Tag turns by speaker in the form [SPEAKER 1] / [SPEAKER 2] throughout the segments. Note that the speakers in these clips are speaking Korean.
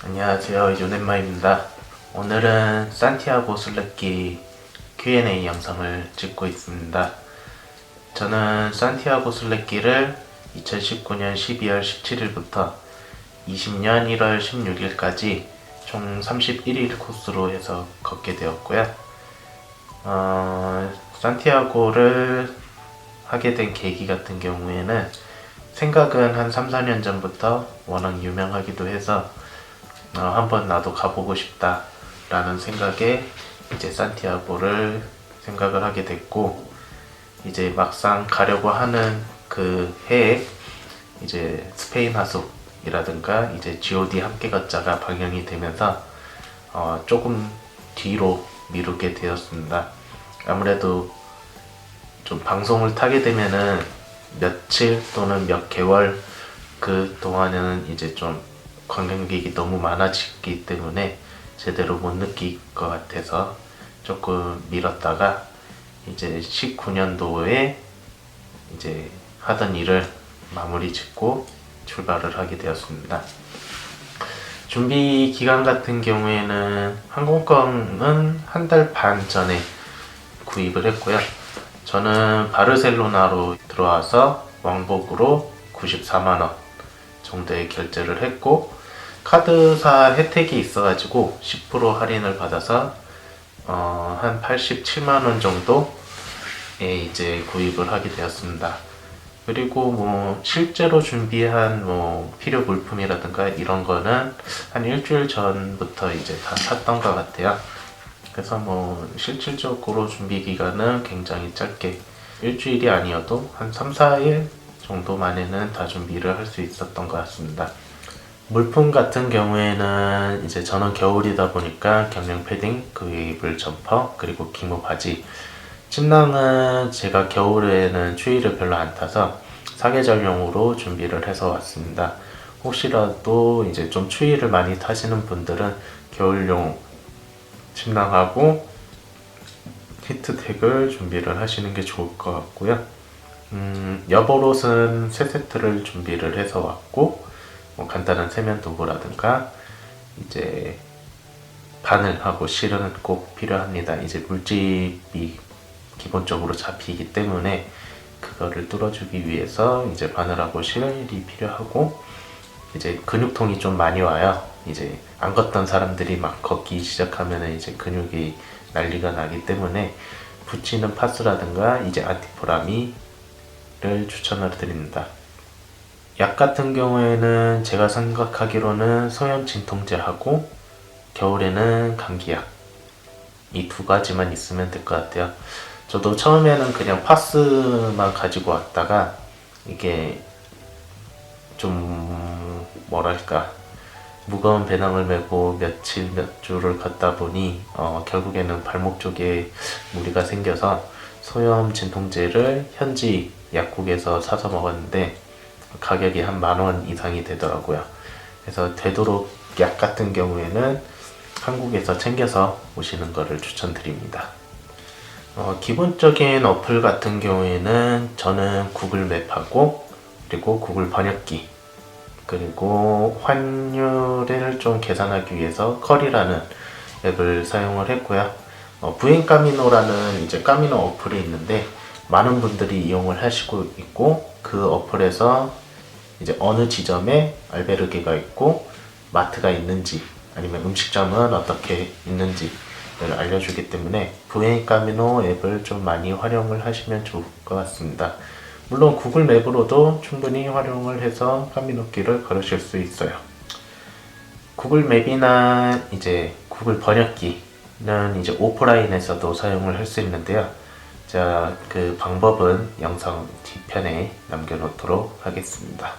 [SPEAKER 1] 안녕하세요, 요넷마입니다. 오늘은 산티아고 순례길 Q&A 영상을 찍고 있습니다. 저는 산티아고 순례길을 2019년 12월 17일부터 20년 1월 16일까지 총 31일 코스로 해서 걷게 되었고요. 산티아고를 하게 된 계기 같은 경우에는 생각은 한 3, 4년 전부터 워낙 유명하기도 해서 한번 나도 가보고 싶다 라는 생각에 이제 산티아고를 생각을 하게 됐고, 이제 막상 가려고 하는 그 해에 이제 스페인 하숙이라든가 이제 G.O.D 함께 걷자가 방영이 되면서 조금 뒤로 미루게 되었습니다. 아무래도 좀 방송을 타게 되면은 며칠 또는 몇 개월 그 동안에는 이제 좀 관광객이 너무 많아지기 때문에 제대로 못 느낄 것 같아서 조금 미뤘다가 이제 19년도에 이제 하던 일을 마무리 짓고 출발을 하게 되었습니다. 준비 기간 같은 경우에는 항공권은 한 달 반 전에 구입을 했고요. 저는 바르셀로나로 들어와서 왕복으로 94만원 정도의 결제를 했고, 카드사 혜택이 있어가지고 10% 할인을 받아서 한 87만원 정도에 이제 구입을 하게 되었습니다. 그리고 뭐 실제로 준비한 뭐 필요 물품이라든가 이런 거는 한 일주일 전부터 이제 다 샀던 것 같아요. 그래서 뭐 실질적으로 준비 기간은 굉장히 짧게, 일주일이 아니어도 한 3, 4일 정도 만에는 다 준비를 할 수 있었던 것 같습니다. 물품 같은 경우에는 이제 저는 겨울이다 보니까 경량 패딩, 그 위에 입을 점퍼, 그리고 기모 바지. 침낭은 제가 겨울에는 추위를 별로 안 타서 사계절용으로 준비를 해서 왔습니다. 혹시라도 이제 좀 추위를 많이 타시는 분들은 겨울용 침낭하고 히트텍을 준비를 하시는 게 좋을 것 같고요. 여벌옷은 3세트를 준비를 해서 왔고, 뭐 간단한 세면 도구라든가 이제 바늘하고 실은 꼭 필요합니다. 이제 물집이 기본적으로 잡히기 때문에 그거를 뚫어주기 위해서 이제 바늘하고 실이 필요하고, 이제 근육통이 좀 많이 와요. 이제 안 걷던 사람들이 막 걷기 시작하면 이제 근육이 난리가 나기 때문에 붙이는 파스라든가 이제 안티포라미를 추천을 드립니다. 약 같은 경우에는 제가 생각하기로는 소염 진통제하고 겨울에는 감기약, 이 두 가지만 있으면 될 것 같아요. 저도 처음에는 그냥 파스만 가지고 왔다가 이게 좀 뭐랄까 무거운 배낭을 메고 며칠 몇 주를 걷다 보니 결국에는 발목 쪽에 무리가 생겨서 소염 진통제를 현지 약국에서 사서 먹었는데 가격이 한 10,000원 이상이 되더라고요. 그래서 되도록 약 같은 경우에는 한국에서 챙겨서 오시는 것을 추천드립니다. 기본적인 어플 같은 경우에는 저는 구글 맵하고 그리고 구글 번역기, 그리고 환율을 좀 계산하기 위해서 커리라는 앱을 사용을 했고요. 부엔 까미노라는 이제 까미노 어플이 있는데 많은 분들이 이용을 하시고 있고, 그 어플에서 이제 어느 지점에 알베르게가 있고 마트가 있는지 아니면 음식점은 어떻게 있는지를 알려주기 때문에 부엔 까미노 앱을 좀 많이 활용을 하시면 좋을 것 같습니다. 물론 구글 맵으로도 충분히 활용을 해서 까미노길을 걸으실 수 있어요. 구글 맵이나 이제 구글 번역기는 이제 오프라인에서도 사용을 할 수 있는데요. 자, 그 방법은 영상 뒤편에 남겨놓도록 하겠습니다.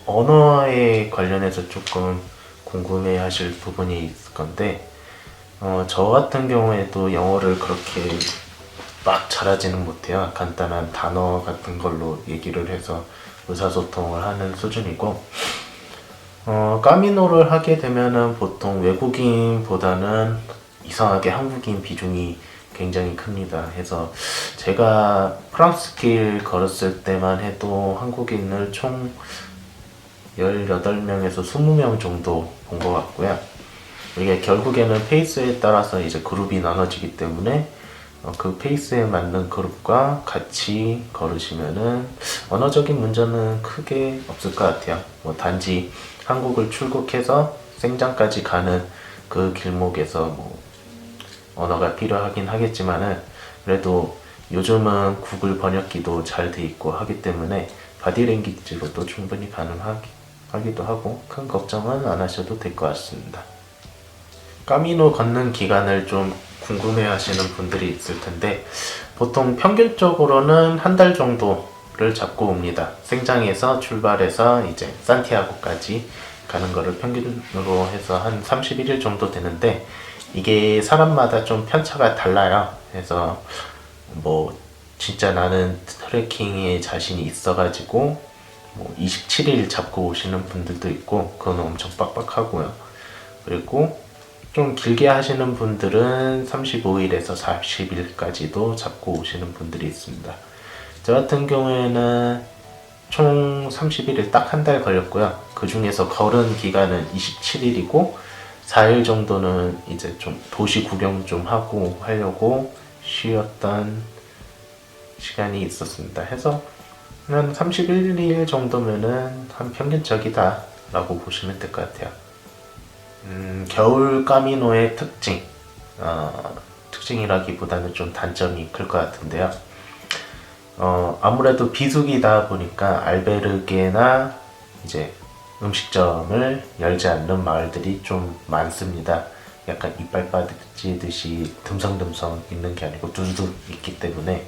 [SPEAKER 1] 언어에 관련해서 조금 궁금해 하실 부분이 있을 건데, 저 같은 경우에도 영어를 그렇게 막 잘하지는 못해요. 간단한 단어 같은 걸로 얘기를 해서 의사소통을 하는 수준이고, 까미노를 하게 되면은 보통 외국인보다는 이상하게 한국인 비중이 굉장히 큽니다. 해서 제가 프랑스 길 걸었을 때만 해도 한국인을 총 18명에서 20명 정도 본 것 같고요. 이게 결국에는 페이스에 따라서 이제 그룹이 나눠지기 때문에 그 페이스에 맞는 그룹과 같이 걸으시면은 언어적인 문제는 크게 없을 것 같아요. 뭐 단지 한국을 출국해서 생장까지 가는 그 길목에서 뭐 언어가 필요하긴 하겠지만은 그래도 요즘은 구글 번역기도 잘 돼 있고 하기 때문에 바디랭귀지로도 충분히 가능하기도 하고 큰 걱정은 안 하셔도 될 것 같습니다. 까미노 걷는 기간을 좀 궁금해 하시는 분들이 있을 텐데 보통 평균적으로는 한 달 정도를 잡고 옵니다. 생장에서 출발해서 이제 산티아고까지 가는 거를 평균으로 해서 한 31일 정도 되는데 이게 사람마다 좀 편차가 달라요. 그래서 뭐 진짜 나는 트레킹에 자신이 있어가지고 뭐 27일 잡고 오시는 분들도 있고 그건 엄청 빡빡하고요. 그리고 좀 길게 하시는 분들은 35일에서 40일까지도 잡고 오시는 분들이 있습니다. 저 같은 경우에는 총 31일 딱 한 달 걸렸고요. 그 중에서 걸은 기간은 27일이고 4일 정도는 이제 좀 도시 구경 좀 하고 하려고 쉬었던 시간이 있었습니다. 해서 한 31일 정도면은 한 평균적이다 라고 보시면 될 것 같아요. 겨울 까미노의 특징이라기보다는 좀 단점이 클 것 같은데요. 아무래도 비수기다 보니까 알베르게나 이제 음식점을 열지 않는 마을들이 좀 많습니다. 약간 이빨 빠지듯이 듬성듬성 있는 게 아니고 두두둑 있기 때문에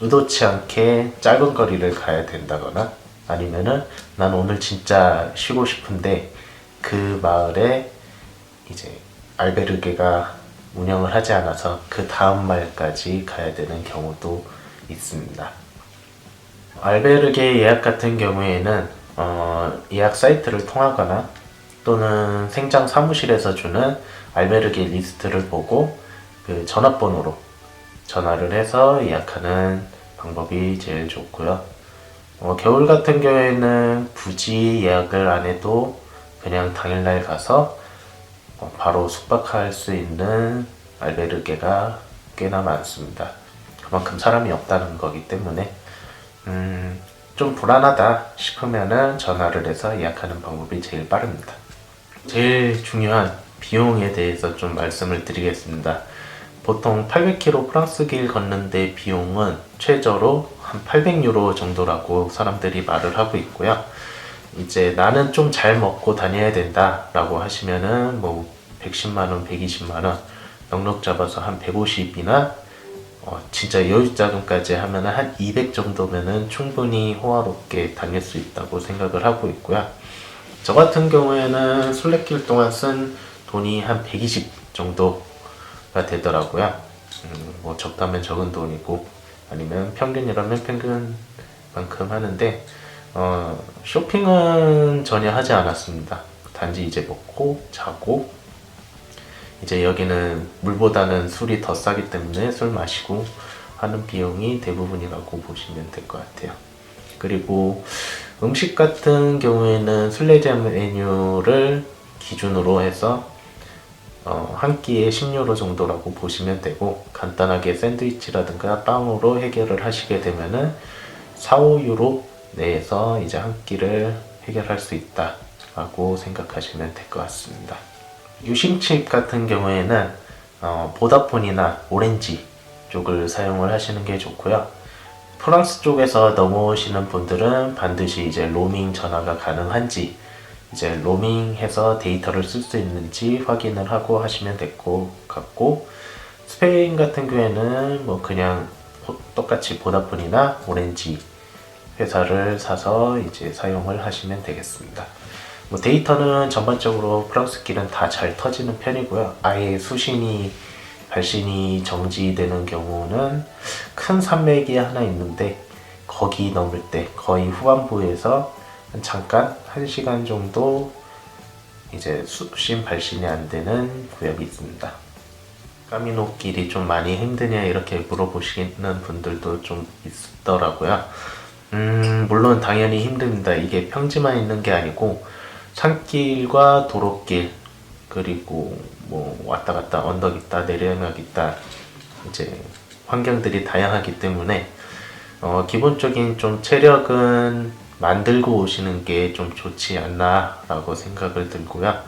[SPEAKER 1] 의도치 않게 짧은 거리를 가야 된다거나 아니면은 난 오늘 진짜 쉬고 싶은데 그 마을에 이제 알베르게가 운영을 하지 않아서 그 다음 마을까지 가야 되는 경우도 있습니다. 알베르게 예약 같은 경우에는 예약 사이트를 통하거나 또는 생장 사무실에서 주는 알베르게 리스트를 보고 그 전화번호로 전화를 해서 예약하는 방법이 제일 좋고요. 겨울 같은 경우에는 굳이 예약을 안 해도 그냥 당일날 가서 바로 숙박할 수 있는 알베르게가 꽤나 많습니다. 그만큼 사람이 없다는 거기 때문에 좀 불안하다 싶으면은 전화를 해서 예약하는 방법이 제일 빠릅니다. 제일 중요한 비용에 대해서 좀 말씀을 드리겠습니다. 보통 800km 프랑스 길 걷는데 비용은 최저로 한 800유로 정도라고 사람들이 말을 하고 있고요. 이제 나는 좀 잘 먹고 다녀야 된다 라고 하시면은 뭐 110만원, 120만원 넉넉 잡아서 한 150이나 진짜 여유자금까지 하면은 한 200 정도면은 충분히 호화롭게 다닐 수 있다고 생각을 하고 있고요. 저 같은 경우에는 순례길 동안 쓴 돈이 한 120 정도가 되더라고요. 뭐 적다면 적은 돈이고 아니면 평균이라면 평균만큼 하는데 쇼핑은 전혀 하지 않았습니다. 단지 이제 먹고 자고 이제 여기는 물보다는 술이 더 싸기 때문에 술 마시고 하는 비용이 대부분이라고 보시면 될 것 같아요. 그리고 음식 같은 경우에는 순례자 메뉴를 기준으로 해서 한 끼에 10유로 정도라고 보시면 되고 간단하게 샌드위치라든가 빵으로 해결을 하시게 되면은 4, 5유로 내에서 이제 한 끼를 해결할 수 있다 라고 생각하시면 될 것 같습니다. 유심칩 같은 경우에는 보다폰이나 오렌지 쪽을 사용을 하시는 게 좋고요. 프랑스 쪽에서 넘어오시는 분들은 반드시 이제 로밍 전화가 가능한지 이제 로밍해서 데이터를 쓸 수 있는지 확인을 하고 하시면 될 것 같고 스페인 같은 경우에는 뭐 그냥 똑같이 보다폰이나 오렌지 회사를 사서 이제 사용을 하시면 되겠습니다. 뭐 데이터는 전반적으로 프랑스 길은 다 잘 터지는 편이고요. 아예 수신이 발신이 정지되는 경우는 큰 산맥이 하나 있는데 거기 넘을 때 거의 후반부에서 잠깐 1시간 정도 이제 수신 발신이 안 되는 구역이 있습니다. 까미노 길이 좀 많이 힘드냐 이렇게 물어보시는 분들도 좀 있더라고요. 물론 당연히 힘듭니다. 이게 평지만 있는 게 아니고 산길과 도로길, 그리고 뭐 왔다 갔다 언덕 있다 내려막 있다, 이제 환경들이 다양하기 때문에 기본적인 좀 체력은 만들고 오시는 게 좀 좋지 않나 라고 생각을 들고요.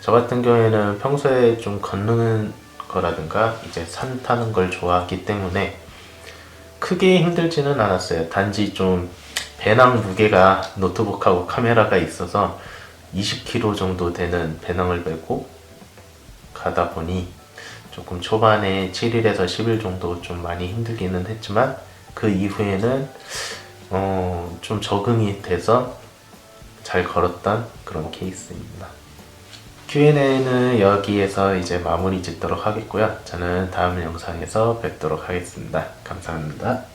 [SPEAKER 1] 저 같은 경우에는 평소에 좀 걷는 거라든가 이제 산 타는 걸 좋아하기 때문에 크게 힘들지는 않았어요. 단지 좀 배낭 무게가 노트북하고 카메라가 있어서 20kg 정도 되는 배낭을 메고 가다 보니 조금 초반에 7일에서 10일 정도 좀 많이 힘들기는 했지만 그 이후에는 좀 적응이 돼서 잘 걸었던 그런 케이스입니다. Q&A는 여기에서 이제 마무리 짓도록 하겠고요. 저는 다음 영상에서 뵙도록 하겠습니다. 감사합니다.